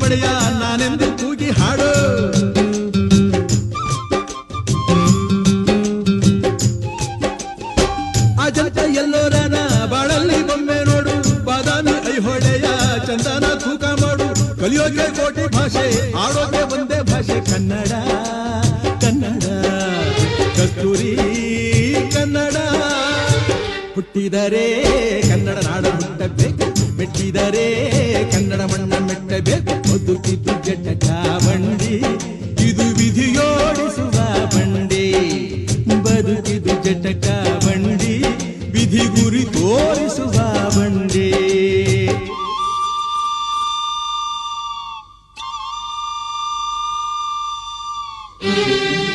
ಒಡೆಯ ನಾನೆಂದು ಕೂಗಿ ಹಾಡು. ಅಜಂತ ಎಲ್ಲೋರನ ಬಾಳಲ್ಲಿ ಬೊಮ್ಮೆ ನೋಡು, ಬಾದಾಮಿ ಐಹೊಳೆಯ ಚಂದನ ತೂಕ ಮಾಡು. ಕಲಿಯೋಕೆ ಕೋಟಿ ಭಾಷೆ, ಆಡೋಕೆ ಒಂದೇ ಭಾಷೆ ಕನ್ನಡ. ಕನ್ನಡ ಕಸ್ತೂರಿ ಕನ್ನಡ. ಹುಟ್ಟಿದರೆ ಕನ್ನಡ ನಾಡ ಹುಟ್ಟಬೇಕು, ಮೆಟ್ಟಿದರೆ ಕನ್ನಡ ಮಣ್ಣ ಮೆಟ್ಟಬೇಕು. ಬದುಕಿದ್ದು ಜಟ ಚಾವಂಡಿ, ಇದು ವಿಧಿಯೋಡಿಸುವ